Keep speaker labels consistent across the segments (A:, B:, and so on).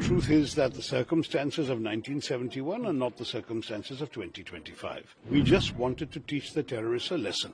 A: truth is that the circumstances of 1971 are not the circumstances of 2025. We just wanted to teach the terrorists a lesson.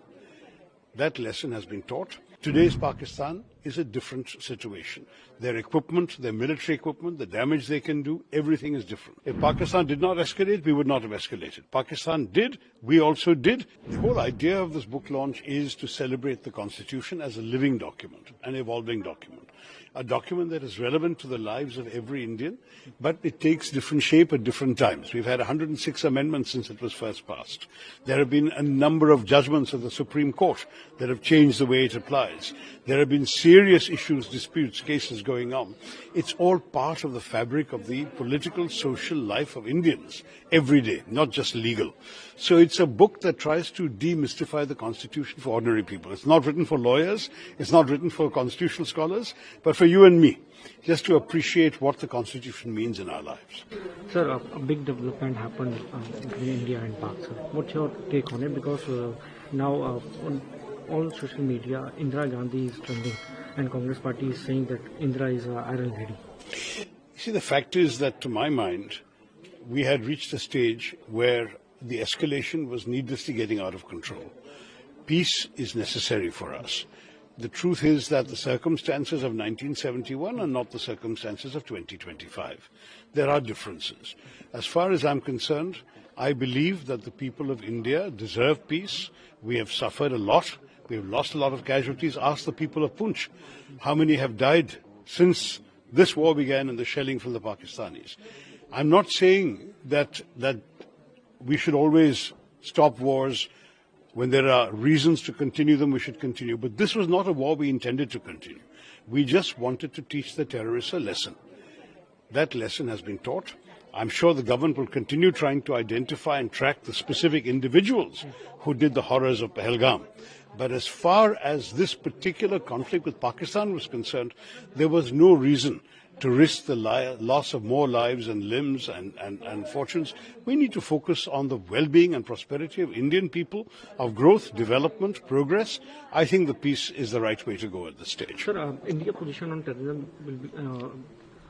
A: That lesson has been taught. Today's Pakistan is a different situation. Their equipment, their military equipment, the damage they can do, everything is different. If Pakistan did not escalate, we would not have escalated. Pakistan did, we also did. The whole idea of this book launch is to celebrate the Constitution as a living document, an evolving document. A document that is relevant to the lives of every Indian, but it takes different shape at different times. We've had 106 amendments since it was first passed. There have been a number of judgments of the Supreme Court that have changed the way it applies. There have been serious issues, disputes, cases going on. It's all part of the fabric of the political, social life of Indians every day, not just legal. So it's a book that tries to demystify the Constitution for ordinary people. It's not written for lawyers, it's not written for constitutional scholars, but for you and me, just to appreciate what the Constitution means in our lives.
B: Sir, a big development happened between India and Pakistan. What's your take on it? Because now on all social media, Indira Gandhi is trending, and Congress party is saying that Indira is iron lady.
A: You see, the fact is that, to my mind, we had reached a stage where the escalation was needlessly getting out of control. Peace is necessary for us. The truth is that the circumstances of 1971 are not the circumstances of 2025. There are differences. As far as I'm concerned, I believe that the people of India deserve peace. We have suffered a lot. We have lost a lot of casualties. Ask the people of Poonch how many have died since this war began and the shelling from the Pakistanis. I'm not saying that we should always stop wars. When there are reasons to continue them, we should continue. But this was not a war we intended to continue. We just wanted to teach the terrorists a lesson. That lesson has been taught. I'm sure the government will continue trying to identify and track the specific individuals who did the horrors of Pahalgam. But as far as this particular conflict with Pakistan was concerned, there was no reason to risk the loss of more lives and limbs and fortunes. We need to focus on the well-being and prosperity of Indian people, of growth, development, progress. I think the peace is the right way to go at this stage.
B: Sir, India's position on terrorism will be,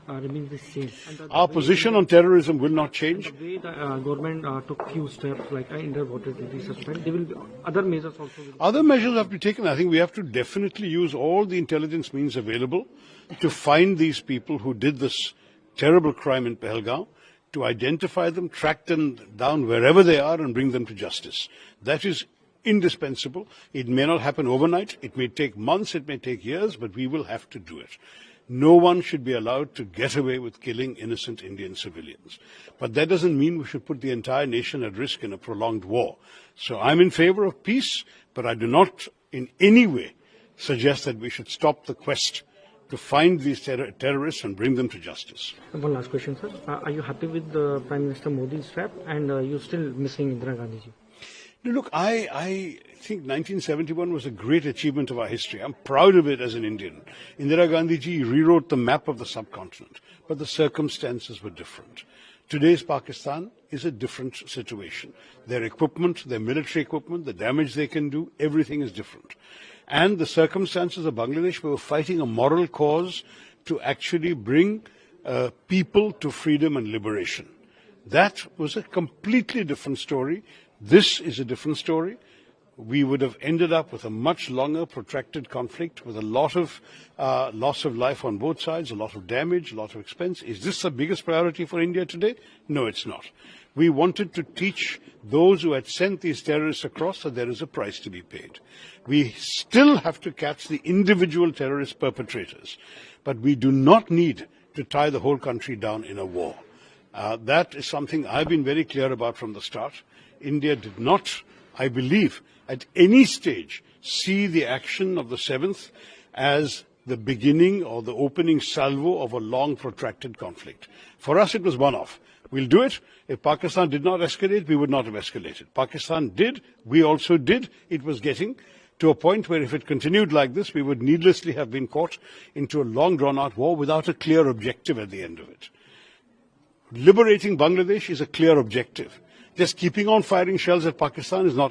B: remains the same.
A: Our position on terrorism will not change.
B: The way the government took few steps, like underwater will be suspended, there will be other measures also.
A: Other measures have to be taken. I think we have to definitely use all the intelligence means available to find these people who did this terrible crime in Pahalgam, to identify them, track them down wherever they are and bring them to justice. That is indispensable. It may not happen overnight. It may take months, it may take years, but we will have to do it. No one should be allowed to get away with killing innocent Indian civilians. But that doesn't mean we should put the entire nation at risk in a prolonged war. So I'm in favor of peace, but I do not in any way suggest that we should stop the quest to find these terrorists and bring them to justice.
B: One last question, sir. Are you happy with Prime Minister Modi's trap, and you're still missing Indira Gandhi ji?
A: Look, I think 1971 was a great achievement of our history. I'm proud of it as an Indian. Indira Gandhi ji rewrote the map of the subcontinent, but the circumstances were different. Today's Pakistan is a different situation. Their equipment, their military equipment, the damage they can do, everything is different. And the circumstances of Bangladesh, we were fighting a moral cause to actually bring people to freedom and liberation. That was a completely different story. This is a different story. We would have ended up with a much longer, protracted conflict with a lot of loss of life on both sides, a lot of damage, a lot of expense. Is this the biggest priority for India today? No, it's not. We wanted to teach those who had sent these terrorists across that there is a price to be paid. We still have to catch the individual terrorist perpetrators, but we do not need to tie the whole country down in a war. That is something I've been very clear about from the start. India did not, I believe, at any stage see the action of the 7th as the beginning or the opening salvo of a long protracted conflict. For us, it was one-off. We'll do it. If Pakistan did not escalate, we would not have escalated. Pakistan did. We also did. It was getting to a point where if it continued like this, we would needlessly have been caught into a long drawn-out war without a clear objective at the end of it. Liberating Bangladesh is a clear objective. Just keeping on firing shells at Pakistan is not